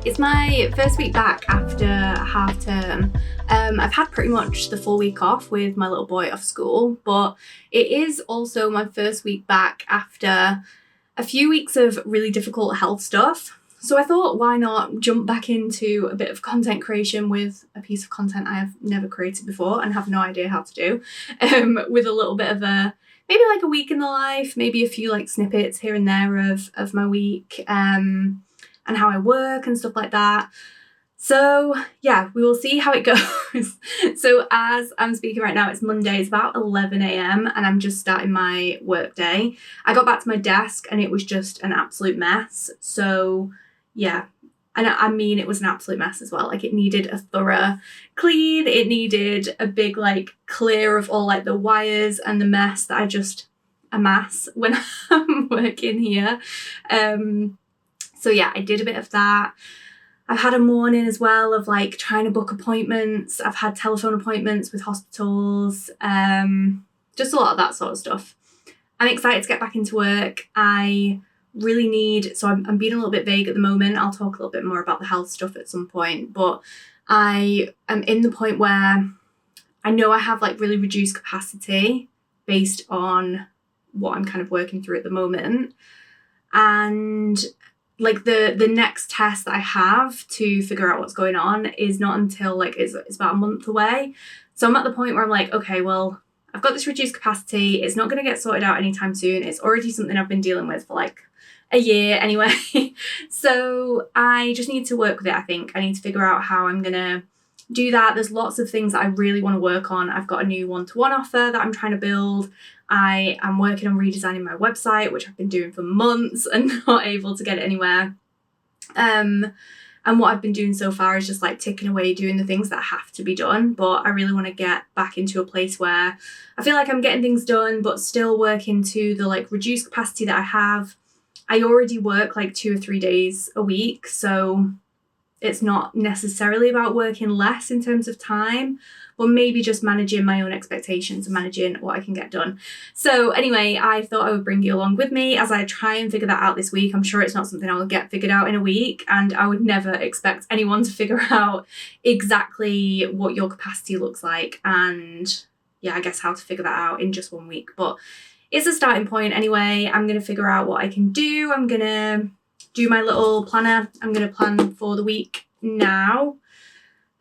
It's my first week back after half term. I've had pretty much the full week off with my little boy off school, but it is also my first week back after a few weeks of really difficult health stuff. So I thought, why not jump back into a bit of content creation with a piece of content I have never created before and have no idea how to do, with a little bit of maybe like a week in the life, maybe a few like snippets here and there of my week, and how I work and stuff like that. So yeah, we will see how it goes. So as I'm speaking right now, it's Monday, it's about 11 a.m. and I'm just starting my work day. I got back to my desk and it was just an absolute mess. So yeah, and I mean, it was an absolute mess as well. Like, it needed a thorough clean. It needed a big like clear of all like the wires and the mess that I just amass when I'm working here. So yeah, I did a bit of that. I've had a morning as well of like trying to book appointments. I've had telephone appointments with hospitals, just a lot of that sort of stuff. I'm excited to get back into work. I really need, so I'm being a little bit vague at the moment. I'll talk a little bit more about the health stuff at some point, but I am in the point where I know I have like really reduced capacity based on what I'm kind of working through at the moment. And like the next test that I have to figure out what's going on is not until like it's about a month away. So I'm at the point where I'm like, okay, well, I've got this reduced capacity. It's not going to get sorted out anytime soon. It's already something I've been dealing with for like a year anyway. So I just need to work with it, I think. I need to figure out how I'm going to do that. There's lots of things that I really want to work on. I've got a new one-to-one offer that I'm trying to build. I am working on redesigning my website, which I've been doing for months and not able to get it anywhere. And what I've been doing so far is just like ticking away, doing the things that have to be done. But I really want to get back into a place where I feel like I'm getting things done, but still working to the like reduced capacity that I have. I already work like 2 or 3 days a week, so it's not necessarily about working less in terms of time, but maybe just managing my own expectations and managing what I can get done. So anyway, I thought I would bring you along with me as I try and figure that out this week. I'm sure it's not something I'll get figured out in a week, and I would never expect anyone to figure out exactly what your capacity looks like and yeah, I guess how to figure that out in just 1 week. But it's a starting point anyway. I'm going to figure out what I can do. I'm going to do my little planner. I'm going to plan for the week now.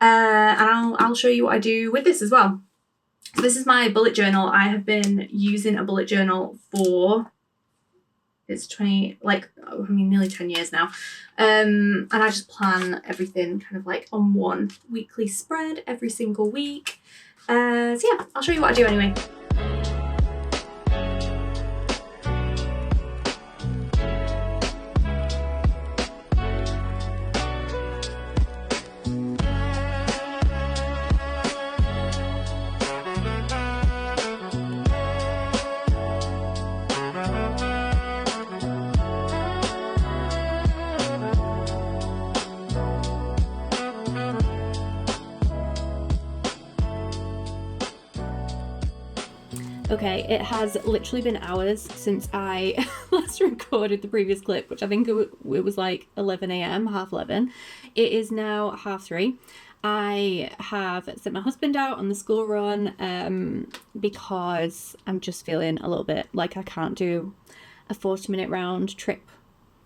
And I'll show you what I do with this as well. So this is my bullet journal. I have been using a bullet journal for, nearly 10 years now. And I just plan everything kind of like on one weekly spread every single week. So yeah, I'll show you what I do anyway. Okay, it has literally been hours since I last recorded the previous clip, which I think it was like 11 a.m, half 11. It is now 3:30. I have sent my husband out on the school run because I'm just feeling a little bit like I can't do a 40-minute round trip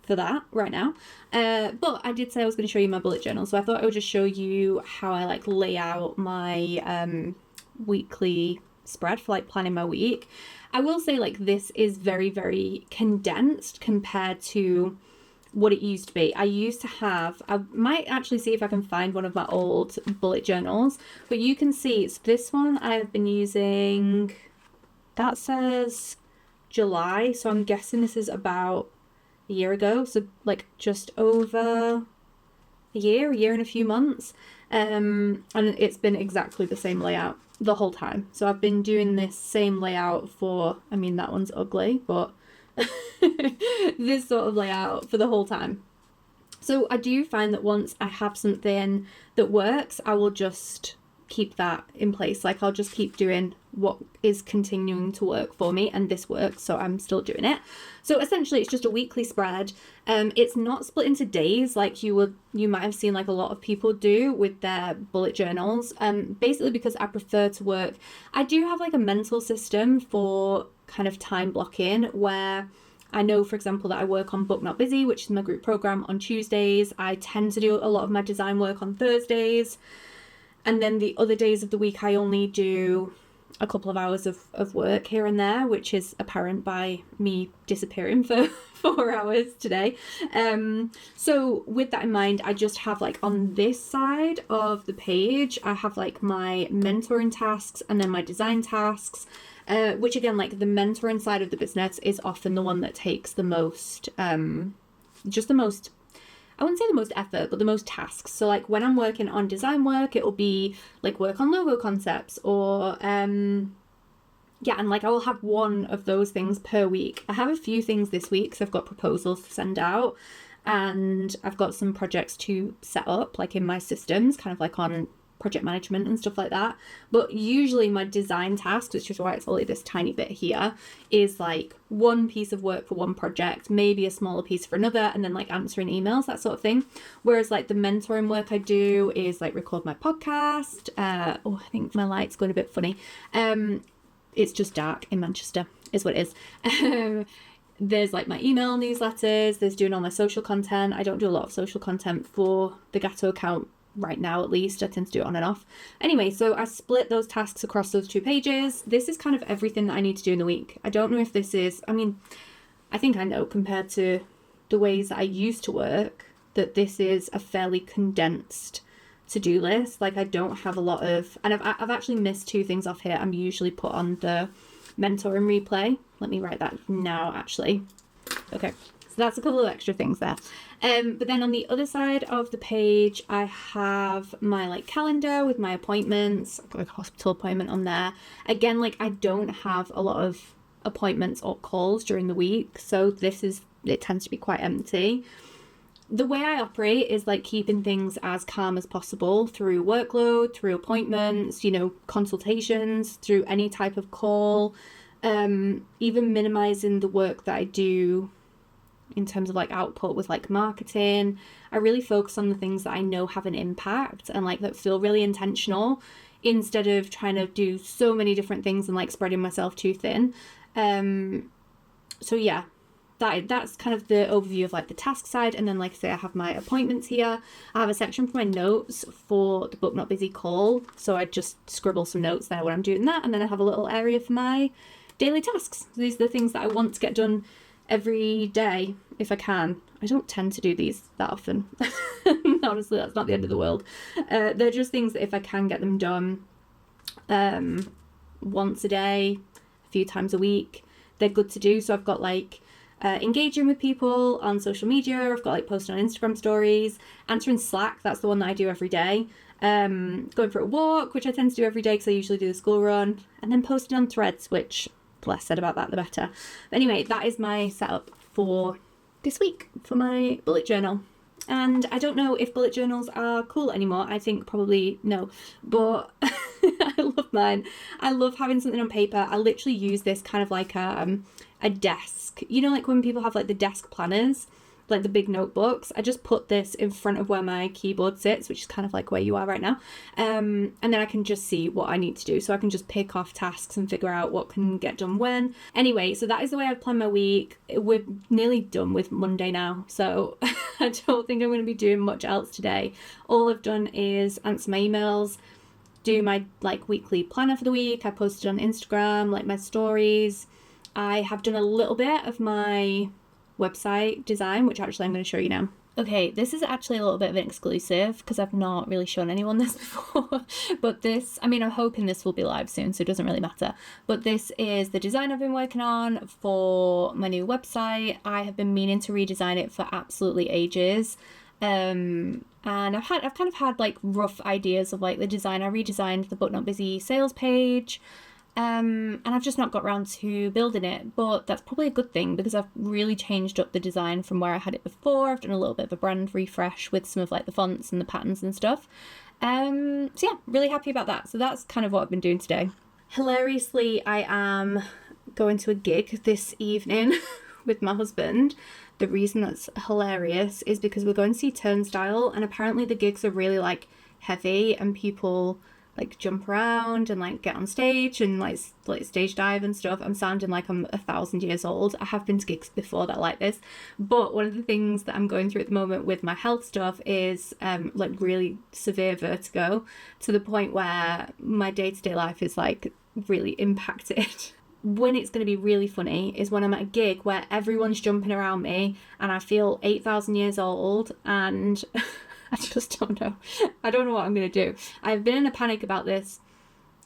for that right now. But I did say I was going to show you my bullet journal, so I thought I would just show you how I like lay out my weekly spread for like planning my week. I will say like this is very, very condensed compared to what it used to be. I might actually see if I can find one of my old bullet journals, but you can see it's this one I've been using, that says July, so I'm guessing this is about a year ago, so like just over a year and a few months, and it's been exactly the same layout the whole time. So I've been doing this same layout for, I mean that one's ugly, but this sort of layout for the whole time. So I do find that once I have something that works, I will just keep that in place. Like, I'll just keep doing what is continuing to work for me, and this works, so I'm still doing it. So essentially it's just a weekly spread. It's not split into days like you might have seen like a lot of people do with their bullet journals, basically because I prefer to work. I do have like a mental system for kind of time blocking, where I know, for example, that I work on Book Not Busy, which is my group program, on Tuesdays. I tend to do a lot of my design work on Thursdays. And then the other days of the week, I only do a couple of hours of work here and there, which is apparent by me disappearing for 4 hours today. So with that in mind, I just have like on this side of the page, I have like my mentoring tasks and then my design tasks, which again, like the mentoring side of the business is often the one that takes the most, I wouldn't say the most effort, but the most tasks. So like when I'm working on design work, it'll be like work on logo concepts or, and like I will have one of those things per week. I have a few things this week, so I've got proposals to send out and I've got some projects to set up like in my systems, kind of like on project management and stuff like that. But usually my design tasks, which is why it's only this tiny bit here, is like one piece of work for one project, maybe a smaller piece for another, and then like answering emails, that sort of thing. Whereas like the mentoring work I do is like record my podcast. I think my light's going a bit funny. It's just dark in Manchester is what it is. There's like my email newsletters, there's doing all my social content. I don't do a lot of social content for the Gatto account right now, at least. I tend to do it on and off. Anyway, so I split those tasks across those 2 pages. This is kind of everything that I need to do in the week. I don't know if this is, I think I know compared to the ways that I used to work, that this is a fairly condensed to-do list. Like I don't have a lot of, and I've actually missed 2 things off here. I'm usually put on the mentoring replay. Let me write that now, actually. Okay. So that's a couple of extra things there. But then on the other side of the page, I have my like calendar with my appointments. I've got a hospital appointment on there. Again, like I don't have a lot of appointments or calls during the week. So it tends to be quite empty. The way I operate is like keeping things as calm as possible through workload, through appointments, consultations, through any type of call, even minimizing the work that I do in terms of like output with like marketing. I really focus on the things that I know have an impact and like that feel really intentional, instead of trying to do so many different things and like spreading myself too thin. So yeah, that's kind of the overview of like the task side. And then like I say, I have my appointments here. I have a section for my notes for the Book Not Busy call, so I just scribble some notes there when I'm doing that. And then I have a little area for my daily tasks. So these are the things that I want to get done every day if I can. I don't tend to do these that often. Honestly, that's not the end of the world. They're just things that if I can get them done once a day, a few times a week, they're good to do. So I've got like engaging with people on social media. I've got like posting on Instagram stories, answering Slack. That's the one that I do every day. Going for a walk, which I tend to do every day because I usually do the school run, and then posting on Threads, which the less said about that, the better. But anyway, that is my setup for this week for my bullet journal. And I don't know if bullet journals are cool anymore. I think probably no, but I love mine. I love having something on paper. I literally use this kind of like a desk. Like when people have like the desk planners, like the big notebooks, I just put this in front of where my keyboard sits, which is kind of like where you are right now. And then I can just see what I need to do. So I can just pick off tasks and figure out what can get done when. Anyway, so that is the way I've planned my week. We're nearly done with Monday now, so I don't think I'm going to be doing much else today. All I've done is answer my emails, do my like weekly planner for the week. I posted on Instagram, like my stories. I have done a little bit of my website design, which actually I'm going to show you now. Okay, this is actually a little bit of an exclusive because I've not really shown anyone this before. But this, I'm hoping this will be live soon, so it doesn't really matter. But this is the design I've been working on for my new website. I have been meaning to redesign it for absolutely ages. And I've kind of had like rough ideas of like the design. I redesigned the Book Not Busy sales page. And I've just not got around to building it, but that's probably a good thing because I've really changed up the design from where I had it before. I've done a little bit of a brand refresh with some of like the fonts and the patterns and stuff. So yeah, really happy about that. So that's kind of what I've been doing today. Hilariously, I am going to a gig this evening with my husband. The reason that's hilarious is because we're going to see Turnstile, and apparently the gigs are really like heavy and people like jump around and like get on stage and like stage dive and stuff. I'm sounding like I'm 1,000 years old. I have been to gigs before that like this, but one of the things that I'm going through at the moment with my health stuff is like really severe vertigo, to the point where my day-to-day life is like really impacted. When it's going to be really funny is when I'm at a gig where everyone's jumping around me and I feel 8,000 years old, and I just don't know. I don't know what I'm going to do. I've been in a panic about this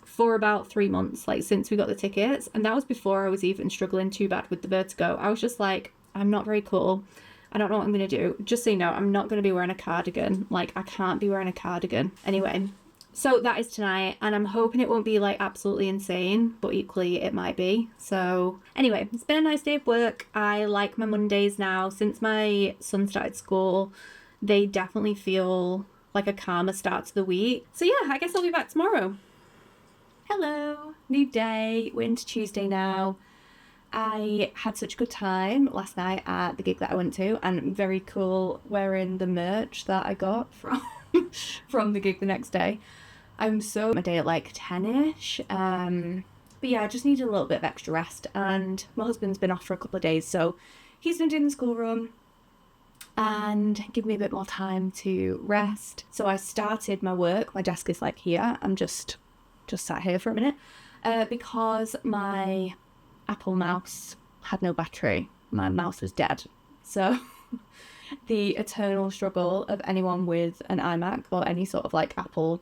for about 3 months, like since we got the tickets. And that was before I was even struggling too bad with the vertigo. I was just like, I'm not very cool. I don't know what I'm going to do. Just so you know, I'm not going to be wearing a cardigan. Like, I can't be wearing a cardigan. Anyway, so that is tonight. And I'm hoping it won't be like absolutely insane, but equally it might be. So anyway, it's been a nice day of work. I like my Mondays now. Since my son started school, they definitely feel like a calmer start to the week. So yeah, I guess I'll be back tomorrow. Hello, new day. We're into Tuesday now. I had such a good time last night at the gig that I went to, and very cool wearing the merch that I got from the gig the next day. I'm so my day at like 10ish. But yeah, I just needed a little bit of extra rest, and my husband's been off for a couple of days, so he's been doing the schoolroom and give me a bit more time to rest. So I started my work. My desk is like here. I'm just sat here for a minute because my Apple mouse had no battery. My mouse was dead. So the eternal struggle of anyone with an iMac or any sort of like Apple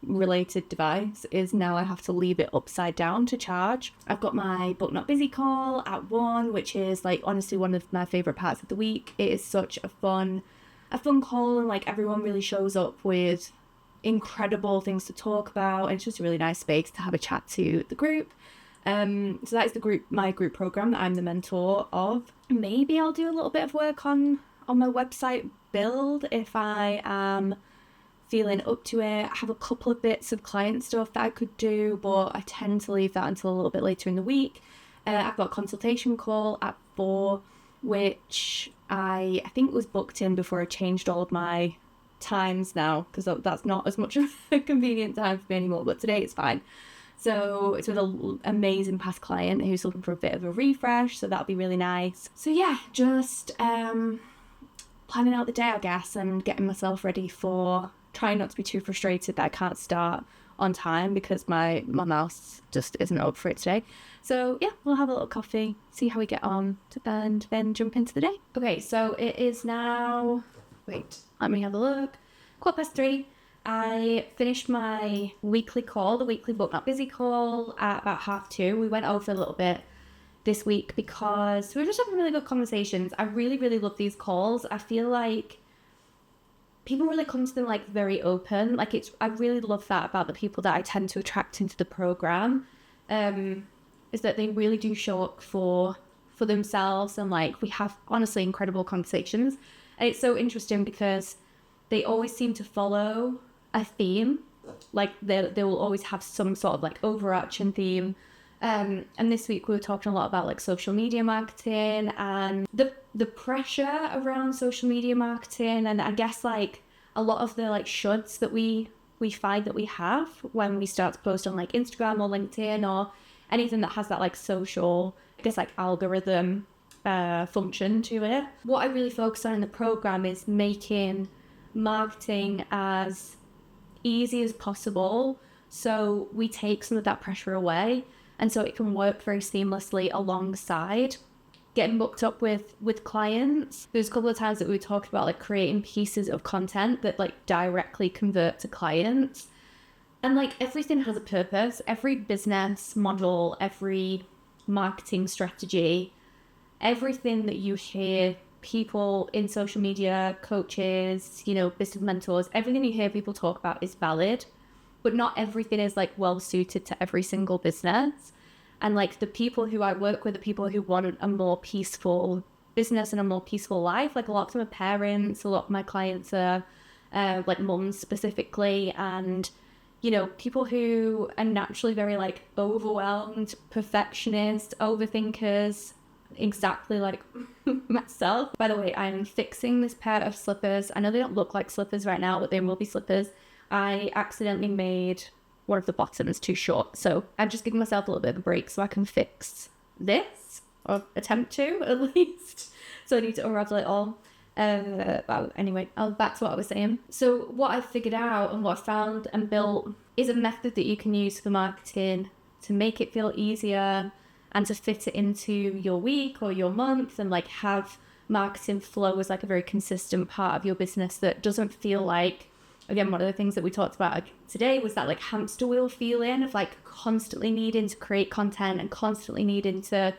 related device is now I have to leave it upside down to charge. I've got my Book Not Busy call at 1, which is like honestly one of my favorite parts of the week. It is such a fun call, and like everyone really shows up with incredible things to talk about, and it's just a really nice space to have a chat to the group. So that is my group program that I'm the mentor of. Maybe I'll do a little bit of work on my website build if I am feeling up to it. I have a couple of bits of client stuff that I could do, but I tend to leave that until a little bit later in the week. I've got a consultation call at 4, which I think was booked in before I changed all of my times now, because that's not as much of a convenient time for me anymore, but today it's fine. So it's with an amazing past client who's looking for a bit of a refresh, so that'll be really nice. So yeah, just planning out the day, I guess, and getting myself ready for trying not to be too frustrated that I can't start on time because my mouse just isn't up for it today. So yeah, we'll have a little coffee, see how we get on, and then jump into the day. Okay, so it is now, let me have a look, 3:15. I finished my weekly call, the weekly Book Not Busy call, at about 2:30. We went over a little bit this week because we were just having really good conversations. I really, really love these calls. I feel like people really come to them like very open. Like I really love that about the people that I tend to attract into the program, is that they really do show up for themselves, and like we have honestly incredible conversations. And it's so interesting because they always seem to follow a theme. Like they will always have some sort of like overarching theme. And this week we were talking a lot about like social media marketing and the pressure around social media marketing, and I guess like a lot of the like shoulds that we find that we have when we start to post on like Instagram or LinkedIn or anything that has that like social, I guess like algorithm function to it. What I really focus on in the program is making marketing as easy as possible, so we take some of that pressure away, and so it can work very seamlessly alongside getting booked up with clients. There's a couple of times that we talked about like creating pieces of content that like directly convert to clients, and like everything has a purpose. Every business model, every marketing strategy, everything that you hear people in social media, coaches, business mentors, everything you hear people talk about is valid, but not everything is like well suited to every single business. And like the people who I work with, the people who want a more peaceful business and a more peaceful life, like a lot of them are parents, a lot of my clients are like mums specifically, and people who are naturally very like overwhelmed, perfectionist, overthinkers, exactly like myself. By the way, I'm fixing this pair of slippers. I know they don't look like slippers right now, but they will be slippers. I accidentally made one of the bottoms too short, so I'm just giving myself a little bit of a break so I can fix this, or attempt to at least. So I need to unravel it all. Anyway, back to what I was saying. So what I've figured out and what I found and built is a method that you can use for marketing to make it feel easier and to fit it into your week or your month, and like have marketing flow as like a very consistent part of your business that doesn't feel like, again, one of the things that we talked about today was that like hamster wheel feeling of like constantly needing to create content and constantly needing to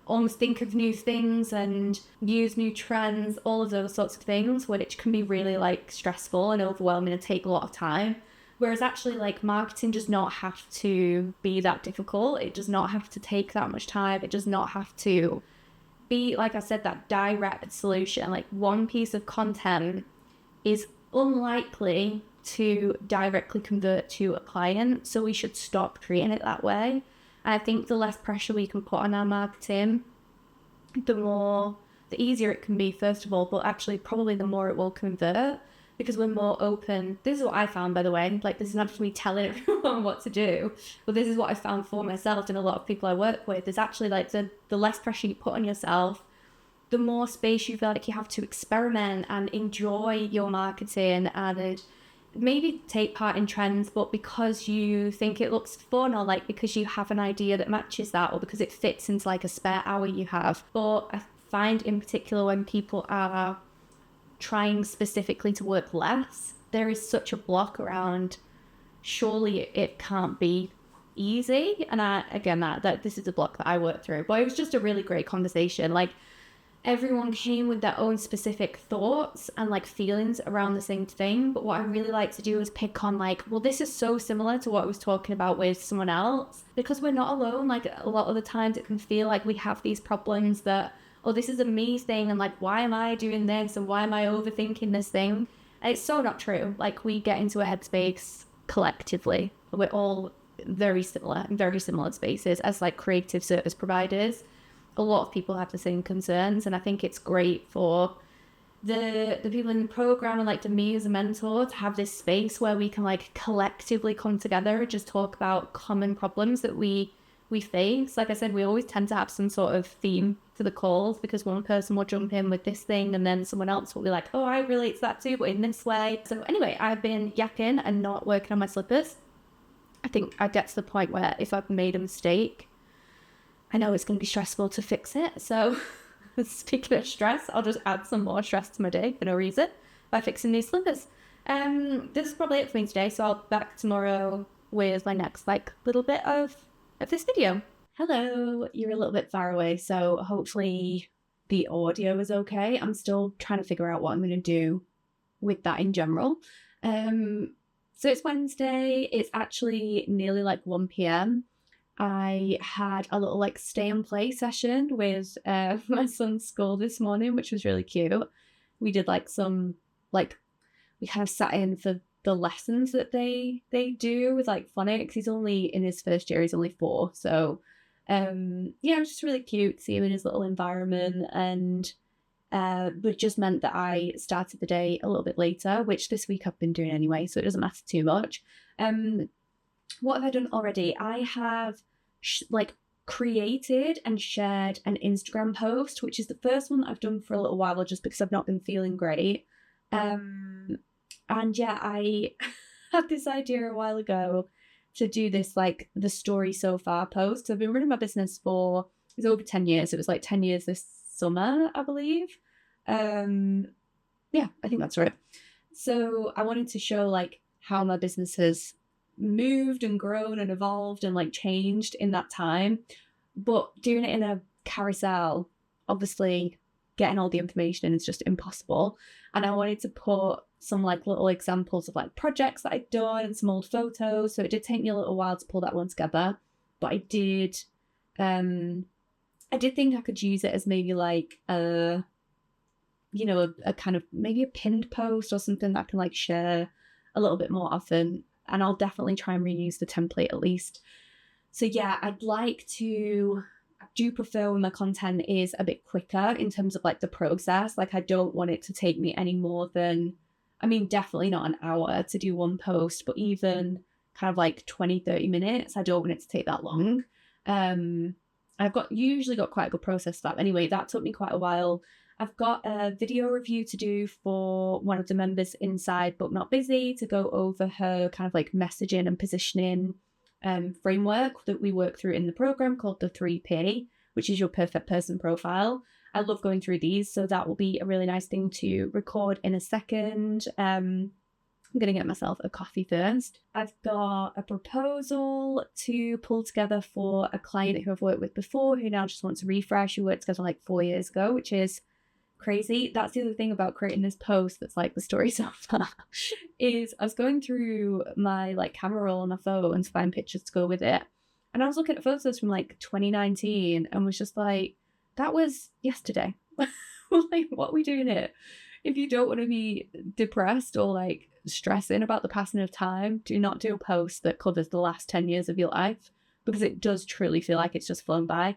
almost think of new things and use new trends, all of those sorts of things, which can be really like stressful and overwhelming and take a lot of time. Whereas actually like marketing does not have to be that difficult. It does not have to take that much time. It does not have to be, like I said, that direct solution. Like one piece of content is unlikely to directly convert to a client, so we should stop creating it that way. I think the less pressure we can put on our marketing, the easier it can be, first of all, but actually probably the more it will convert, because we're more open. This is what I found, by the way. Like, this is not just me telling everyone what to do, but this is what I found for myself and a lot of people I work with. Is actually like the less pressure you put on yourself, the more space you feel like you have to experiment and enjoy your marketing and maybe take part in trends, but because you think it looks fun, or like because you have an idea that matches that, or because it fits into like a spare hour you have. But I find in particular when people are trying specifically to work less, there is such a block around, surely it can't be easy. And that this is a block that I work through. But it was just a really great conversation. Like, everyone came with their own specific thoughts and like feelings around the same thing. But what I really like to do is pick on like, well, this is so similar to what I was talking about with someone else, because we're not alone. Like, a lot of the times it can feel like we have these problems that, oh, this is a me thing, and like, why am I doing this, and why am I overthinking this thing? And it's so not true. Like, we get into a headspace collectively. We're all very similar in very similar spaces as like creative service providers. A lot of people have the same concerns, and I think it's great for the people in the program and like to me as a mentor to have this space where we can like collectively come together and just talk about common problems that we face. Like I said, we always tend to have some sort of theme to the calls, because one person will jump in with this thing and then someone else will be like, oh, I relate to that too, but in this way. So anyway, I've been yakking and not working on my slippers. I think I get to the point where if I've made a mistake, I know it's going to be stressful to fix it. So speaking of stress, I'll just add some more stress to my day for no reason by fixing these slippers. This is probably it for me today. So I'll be back tomorrow with my next like little bit of this video. Hello, you're a little bit far away, so hopefully the audio is okay. I'm still trying to figure out what I'm going to do with that in general. So it's Wednesday. It's actually nearly like 1 p.m. I had a little like stay and play session with my son's school this morning, which was really cute. We did like some like, we kind of sat in for the lessons that they do with like phonics. He's only in his first year, he's only 4. So yeah, it was just really cute to see him in his little environment. And but it just meant that I started the day a little bit later, which this week I've been doing anyway, so it doesn't matter too much. What have I done already? I have created and shared an Instagram post, which is the first one that I've done for a little while, just because I've not been feeling great. And yeah, I had this idea a while ago to do this like the story so far post. I've been running my business for, it's over 10 years. It was like 10 years this summer, I believe. Yeah, I think that's right. So I wanted to show like how my business has moved and grown and evolved and like changed in that time, but doing it in a carousel, obviously getting all the information in is just impossible. And I wanted to put some like little examples of like projects that I'd done and some old photos, so it did take me a little while to pull that one together, but I did think I could use it as maybe like a a kind of maybe a pinned post or something that I can like share a little bit more often. And I'll definitely try and reuse the template at least. So yeah, I do prefer when my content is a bit quicker in terms of like the process. Like I don't want it to take me any more than, definitely not an hour to do one post, but even kind of like 20-30 minutes. I don't want it to take that long. I've usually got quite a good process for that. Anyway, that took me quite a while. I've got a video review to do for one of the members inside But Not Busy to go over her kind of like messaging and positioning framework that we work through in the program called the 3P, which is your perfect person profile. I love going through these, so that will be a really nice thing to record in a second. I'm going to get myself a coffee first. I've got a proposal to pull together for a client who I've worked with before, who now just wants to refresh. We worked together like 4 years ago, which is crazy. That's the other thing about creating this post that's like the story so far is I was going through my like camera roll on my phone to find pictures to go with it. And I was looking at photos from like 2019 and was just like, that was yesterday. Like, what are we doing here? If you don't want to be depressed or like stressing about the passing of time, do not do a post that covers the last 10 years of your life, because it does truly feel like it's just flown by.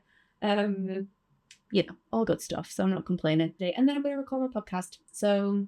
All good stuff. So I'm not complaining today. And then I'm going to record my podcast. So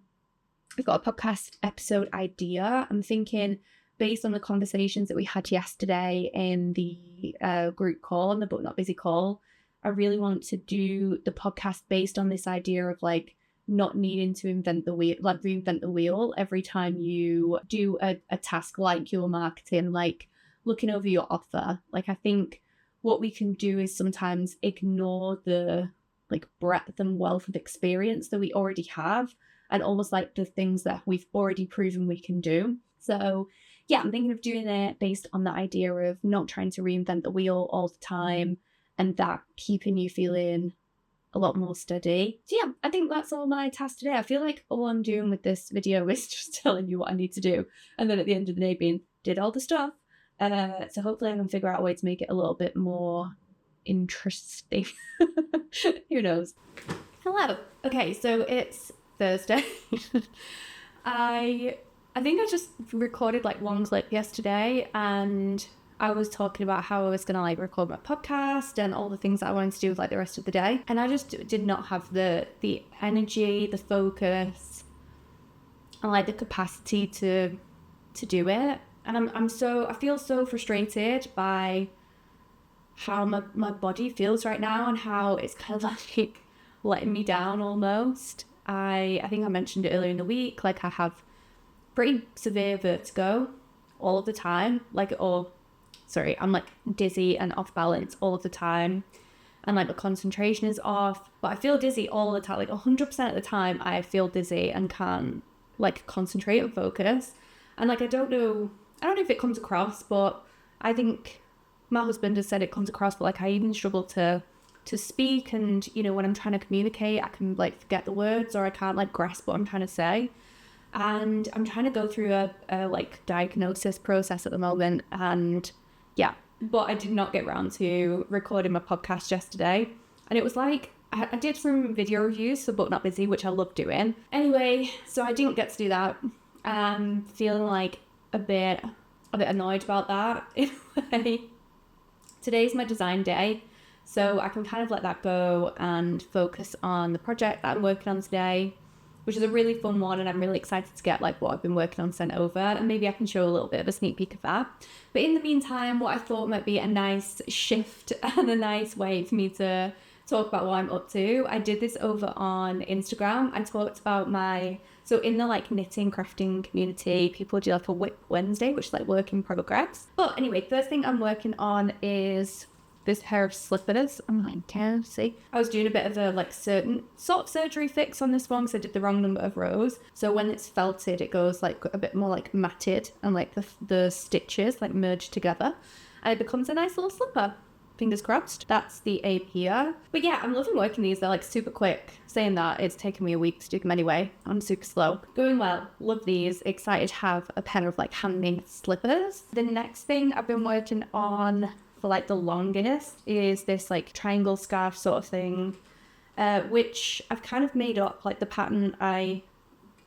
I've got a podcast episode idea. I'm thinking, based on the conversations that we had yesterday in the group call and the But Not Busy call, I really want to do the podcast based on this idea of like not needing to reinvent the wheel every time you do a task like your marketing, like looking over your offer. Like I think what we can do is sometimes ignore the like breadth and wealth of experience that we already have and almost like the things that we've already proven we can do. So yeah, I'm thinking of doing it based on the idea of not trying to reinvent the wheel all the time and that keeping you feeling a lot more steady. So yeah, I think that's all my task today. I feel like all I'm doing with this video is just telling you what I need to do. And then at the end of the day did all the stuff. So hopefully I can figure out a way to make it a little bit more interesting. Who knows? Hello. Okay, so it's Thursday. I think I just recorded like one clip yesterday and I was talking about how I was going to like record my podcast and all the things that I wanted to do with like the rest of the day. And I just did not have the energy, the focus, and like the capacity to do it. And I feel so frustrated by how my body feels right now and how it's kind of like letting me down almost. I think I mentioned it earlier in the week, like I have pretty severe vertigo all of the time, I'm like dizzy and off balance all of the time, and like the concentration is off, but I feel dizzy all the time, like 100% of the time I feel dizzy and can't like concentrate and focus. And like I don't know if it comes across, but I think my husband has said it comes across, but like I even struggle to speak, and when I'm trying to communicate I can like forget the words or I can't like grasp what I'm trying to say. And I'm trying to go through a like diagnosis process at the moment, and yeah, but I did not get around to recording my podcast yesterday. And it was like I did some video reviews for But Not Busy, which I love doing. Anyway, so I didn't get to do that. I'm feeling like a bit annoyed about that in a way. Today's my design day, so I can kind of let that go and focus on the project that I'm working on today, which is a really fun one, and I'm really excited to get like what I've been working on sent over, and maybe I can show a little bit of a sneak peek of that. But in the meantime, what I thought might be a nice shift and a nice way for me to talk about what I'm up to, I did this over on Instagram. I talked about so in the like knitting crafting community, people do like a Whip Wednesday, which is like work in progress. But anyway, first thing I'm working on is this pair of slippers. I'm like, can't see. I was doing a bit of a like certain sort of surgery fix on this one because I did the wrong number of rows. So when it's felted, it goes like a bit more like matted, and like the stitches like merge together, and it becomes a nice little slipper. Fingers crossed. That's the aim here. But yeah, I'm loving working these. They're like super quick. Saying that, it's taken me a week to do them anyway. I'm super slow. Going well. Love these. Excited to have a pair of like handmade slippers. The next thing I've been working on for like the longest is this like triangle scarf sort of thing. which I've kind of made up, like the pattern I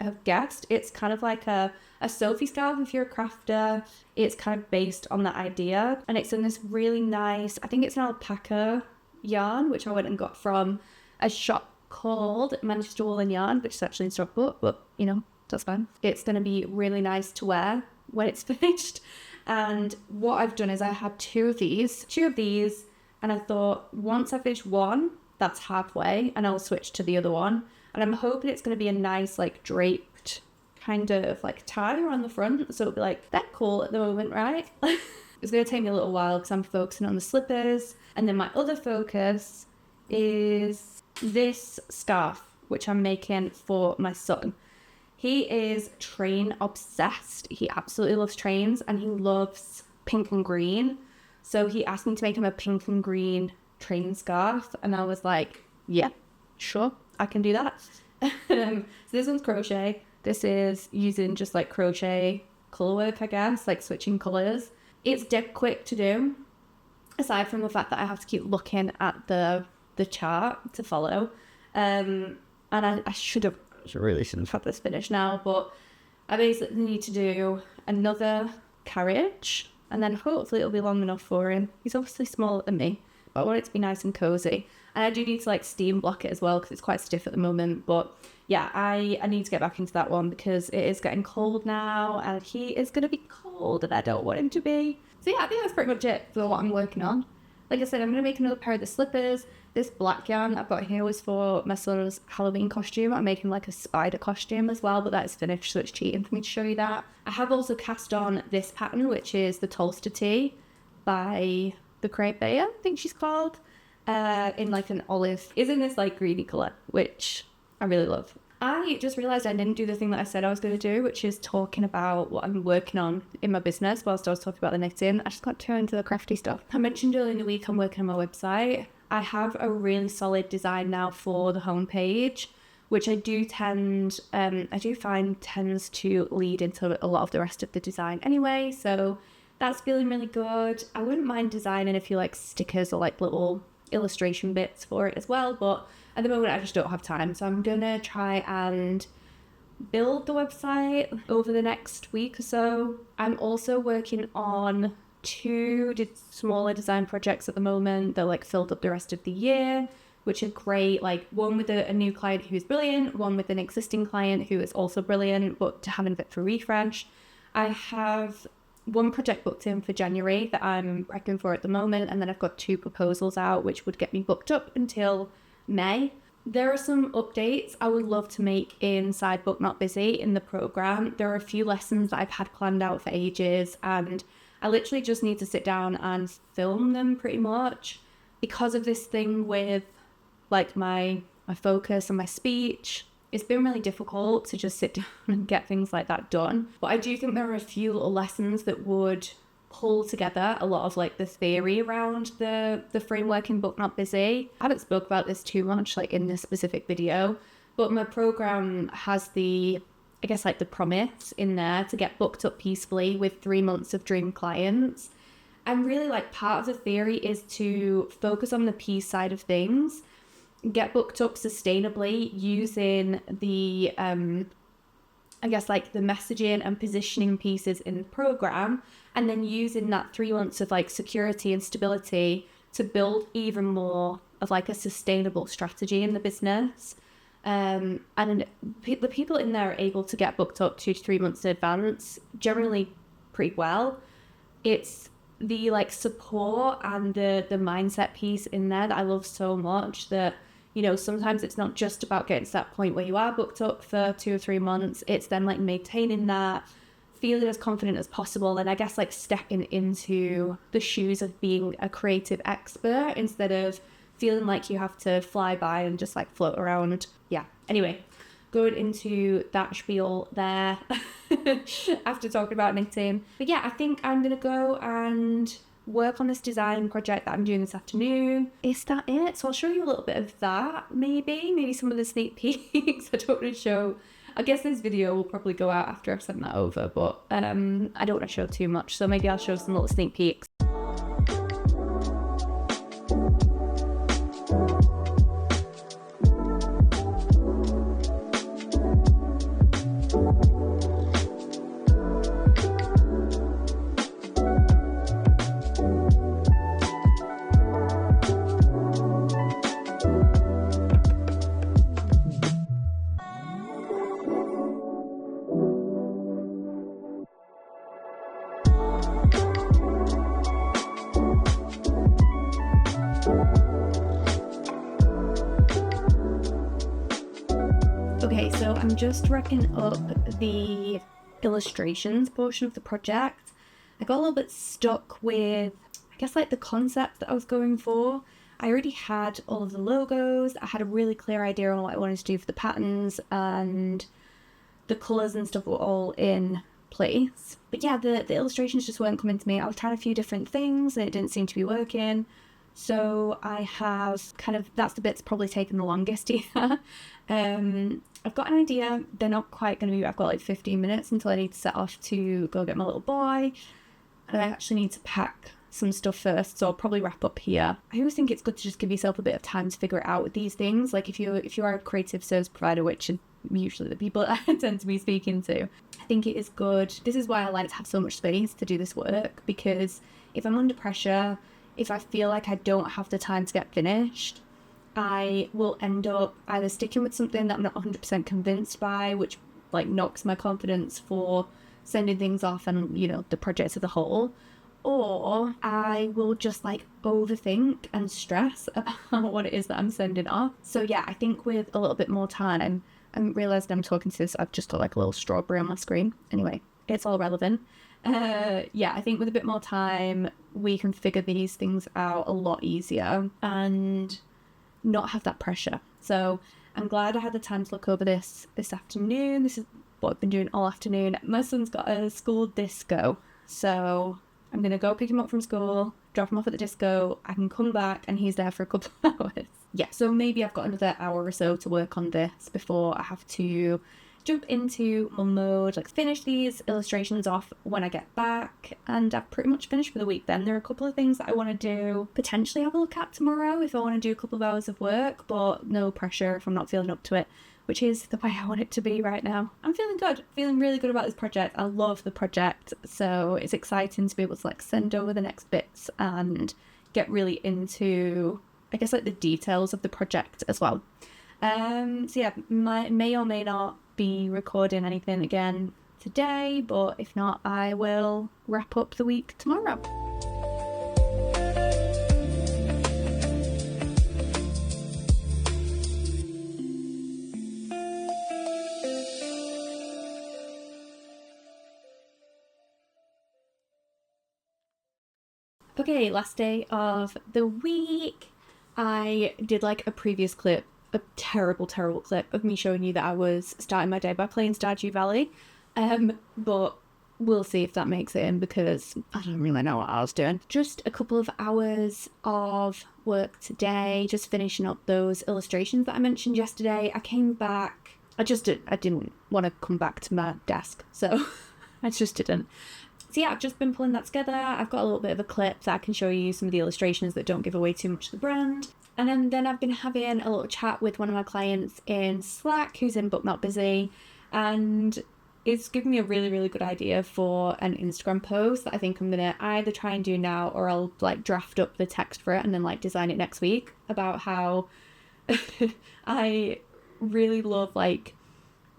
have guessed. It's kind of like a Sophie scarf if you're a crafter. It's kind of based on that idea, and it's in this really nice, I think it's an alpaca yarn, which I went and got from a shop called Manchester Wool and Yarn, which is actually in Stockport, but you know, that's fine. It's going to be really nice to wear when it's finished. And what I've done is I had two of these, and I thought once I finish one, that's halfway, and I'll switch to the other one. And I'm hoping it's going to be a nice, like, draped kind of, like, tie around the front. So it'll be, like, that cool at the moment, right? It's going to take me a little while because I'm focusing on the slippers. And then my other focus is this scarf, which I'm making for my son. He is train obsessed. He absolutely loves trains, and he loves pink and green. So he asked me to make him a pink and green train scarf, and I was like, yeah, sure, I can do that. So this one's crochet. This is using just like crochet color work, I guess, like switching colors. It's dead quick to do, aside from the fact that I have to keep looking at the chart to follow. And I should really have had this finished now, but I basically need to do another carriage, and then hopefully it'll be long enough for him. He's obviously smaller than me, but I want it to be nice and cozy. And I do need to like steam block it as well because it's quite stiff at the moment. But yeah, I need to get back into that one because it is getting cold now, and he is going to be cold, and I don't want him to be. So yeah, I think that's pretty much it for what I'm working on. Like I said, I'm going to make another pair of the slippers. This black yarn I've got here was for my son's Halloween costume. I'm making like a spider costume as well, but that is finished, so it's cheating for me to show you that. I have also cast on this pattern, which is the Tolster Tee by the Craving, I think she's called, in like an olive. Is in this like greeny colour, which I really love. I just realised I didn't do the thing that I said I was going to do, which is talking about what I'm working on in my business whilst I was talking about the knitting. I just got turned to the crafty stuff. I mentioned earlier in the week I'm working on my website. I have a really solid design now for the homepage, which I do find tends to lead into a lot of the rest of the design anyway. So that's feeling really good. I wouldn't mind designing a few like stickers or like little illustration bits for it as well, but at the moment I just don't have time. So I'm gonna try and build the website over the next week or so. I'm also working on two smaller design projects at the moment that like filled up the rest of the year, which are great. Like one with a new client who's brilliant, one with an existing client who is also brilliant, but to having a bit of a refresh. I have one project booked in for January that I'm prepping for at the moment, and then I've got two proposals out which would get me booked up until May. There are some updates I would love to make inside Book Not Busy in the program. There are a few lessons that I've had planned out for ages, and I literally just need to sit down and film them pretty much. Because of this thing with like my focus and my speech, it's been really difficult to just sit down and get things like that done. But I do think there are a few little lessons that would pull together a lot of like the theory around the framework in Book Not Busy. I haven't spoke about this too much like in this specific video, but my program has the promise in there to get booked up peacefully with 3 months of dream clients. And really like part of the theory is to focus on the peace side of things, get booked up sustainably using the the messaging and positioning pieces in the program, and then using that 3 months of like security and stability to build even more of like a sustainable strategy in the business. And the people in there are able to get booked up 2 to 3 months in advance, generally pretty well. It's the like support and the mindset piece in there that I love so much, that you know, sometimes it's not just about getting to that point where you are booked up for 2 or 3 months. It's then like maintaining that, feeling as confident as possible, and I guess like stepping into the shoes of being a creative expert instead of feeling like you have to fly by and just like float around. Yeah. Anyway, going into that spiel there after talking about knitting. But yeah, I think I'm going to go and work on this design project that I'm doing this afternoon. Is that it? So I'll show you a little bit of that, maybe some of the sneak peeks. I don't want to show, I guess this video will probably go out after I've sent that over, but I don't want to show too much, so maybe I'll show some little sneak peeks. Okay, so I'm just wrapping up the illustrations portion of the project. I got a little bit stuck with, I guess, like the concept that I was going for. I already had all of the logos. I had a really clear idea on what I wanted to do for the patterns, and the colours and stuff were all in place. But yeah, the illustrations just weren't coming to me. I was trying a few different things and it didn't seem to be working. So I have that's the bit's probably taken the longest here. I've got an idea. They're not quite going to be, I've got like 15 minutes until I need to set off to go get my little boy. And I actually need to pack some stuff first, so I'll probably wrap up here. I always think it's good to just give yourself a bit of time to figure it out with these things. Like if you are a creative service provider, which are usually the people I tend to be speaking to, I think it is good. This is why I like to have so much space to do this work, because if I'm under pressure, if I feel like I don't have the time to get finished, I will end up either sticking with something that I'm not 100% convinced by, which like knocks my confidence for sending things off and, you know, the project as a whole, or I will just like overthink and stress about what it is that I'm sending off. So yeah, I think with a little bit more time, I realised I'm talking to this, I've just got like a little strawberry on my screen. Anyway, it's all relevant. Yeah, I think with a bit more time, we can figure these things out a lot easier and not have that pressure. So I'm glad I had the time to look over this afternoon. This is what I've been doing all afternoon. My son's got a school disco, so I'm going to go pick him up from school, drop him off at the disco. I can come back and he's there for a couple of hours. Yeah, so maybe I've got another hour or so to work on this before I have to jump into mum mode, like finish these illustrations off when I get back, and I've pretty much finished for the week then. There are a couple of things that I want to do, potentially have a look at tomorrow if I want to do a couple of hours of work, but no pressure if I'm not feeling up to it, which is the way I want it to be right now. I'm feeling good, feeling really good about this project. I love the project, so it's exciting to be able to like send over the next bits and get really into, I guess, like the details of the project as well. So yeah, may or may not be recording anything again today, but if not, I will wrap up the week tomorrow. Okay, last day of the week. I did like a previous clip, a terrible clip of me showing you that I was starting my day by playing Stardew Valley. But we'll see if that makes it in because I don't really know what I was doing. Just a couple of hours of work today, just finishing up those illustrations that I mentioned yesterday. I came back. I didn't want to come back to my desk, so I just didn't. So yeah, I've just been pulling that together. I've got a little bit of a clip that I can show you some of the illustrations that don't give away too much of the brand. And then I've been having a little chat with one of my clients in Slack who's in Book Not Busy, and it's given me a really, really good idea for an Instagram post that I think I'm going to either try and do now, or I'll like draft up the text for it and then like design it next week, about how I really love like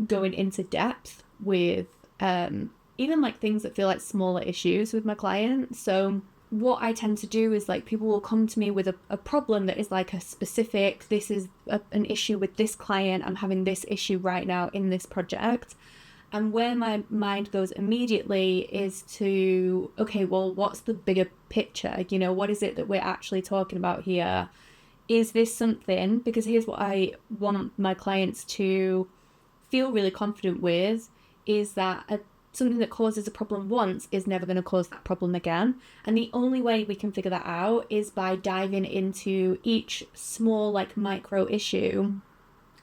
going into depth with even like things that feel like smaller issues with my clients. So what I tend to do is like people will come to me with a problem that is like a specific, this is an issue with this client, I'm having this issue right now in this project. And where my mind goes immediately is to, okay, well, what's the bigger picture? You know, what is it that we're actually talking about here? Is this something, because here's what I want my clients to feel really confident with, is that something that causes a problem once is never going to cause that problem again. And the only way we can figure that out is by diving into each small, like micro issue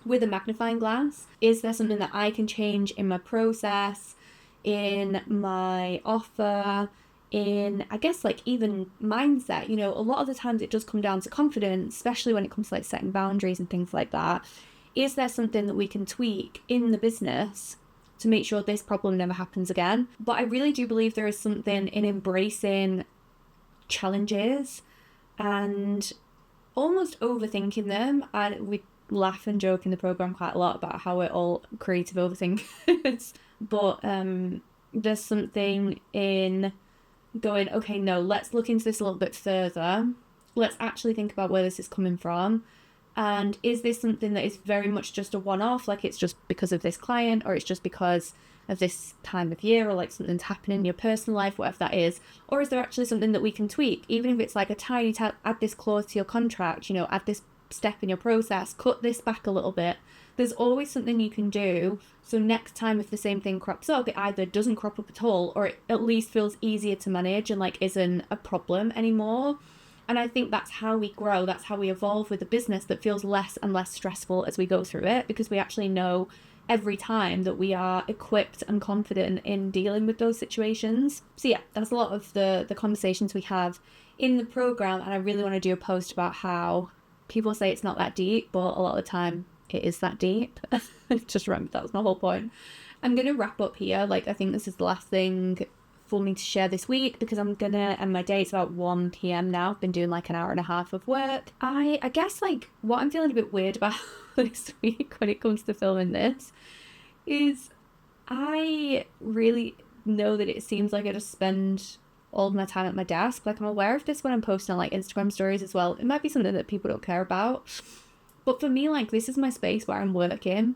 with a magnifying glass. Is there something that I can change in my process, in my offer, in, I guess, like even mindset? You know, a lot of the times it does come down to confidence, especially when it comes to like setting boundaries and things like that. Is there something that we can tweak in the business to make sure this problem never happens again? But I really do believe there is something in embracing challenges and almost overthinking them. And we laugh and joke in the program quite a lot about how we're all creative overthinkers. But there's something in going, okay, no, let's look into this a little bit further. Let's actually think about where this is coming from. And is this something that is very much just a one-off, like it's just because of this client, or it's just because of this time of year, or like something's happening in your personal life, whatever that is? Or is there actually something that we can tweak, even if it's like a tiny add this clause to your contract, you know, add this step in your process, cut this back a little bit. There's always something you can do, so next time if the same thing crops up, it either doesn't crop up at all, or it at least feels easier to manage and like isn't a problem anymore. And I think that's how we grow, that's how we evolve with a business that feels less and less stressful as we go through it, because we actually know every time that we are equipped and confident in dealing with those situations. So yeah, that's a lot of the conversations we have in the program, and I really want to do a post about how people say it's not that deep, but a lot of the time it is that deep. Just remember, that was my whole point. I'm going to wrap up here. Like, I think this is the last thing for me to share this week, because I'm gonna end my day. It's about 1 p.m. now. I've been doing like an hour and a half of work. I guess like what I'm feeling a bit weird about this week when it comes to filming this is I really know that it seems like I just spend all of my time at my desk. Like, I'm aware of this when I'm posting on like Instagram stories as well. It might be something that people don't care about, but for me, like, this is my space where I'm working.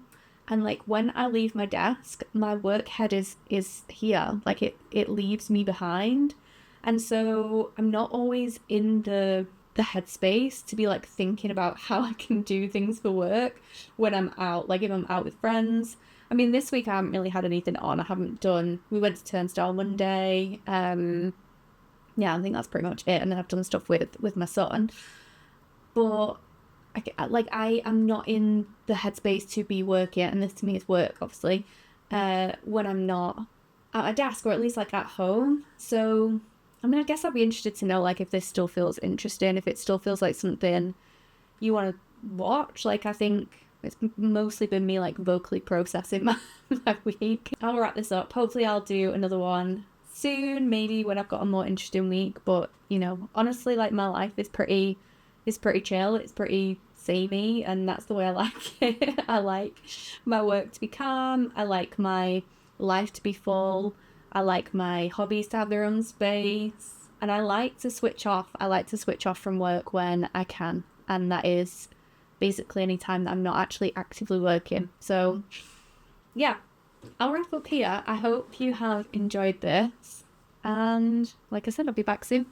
And like when I leave my desk, my work head is here. Like it leaves me behind. And so I'm not always in the headspace to be like thinking about how I can do things for work when I'm out. Like if I'm out with friends. I mean, this week I haven't really had anything on. We went to Turnstile Monday. Yeah, I think that's pretty much it. And then I've done stuff with my son. But I am not in the headspace to be working, and this to me is work, obviously, when I'm not at a desk, or at least like at home. So, I mean, I guess I'd be interested to know like if this still feels interesting, if it still feels like something you want to watch. Like, I think it's mostly been me like vocally processing my week. I'll wrap this up. Hopefully I'll do another one soon, maybe when I've got a more interesting week. But, you know, honestly, like my life is pretty chill. It's pretty samey, and that's the way I like it. I like my work to be calm. I like my life to be full. I like my hobbies to have their own space, and I like to switch off. I like to switch off from work when I can, and that is basically any time that I'm not actually actively working. So yeah, I'll wrap up here. I hope you have enjoyed this, and like I said, I'll be back soon.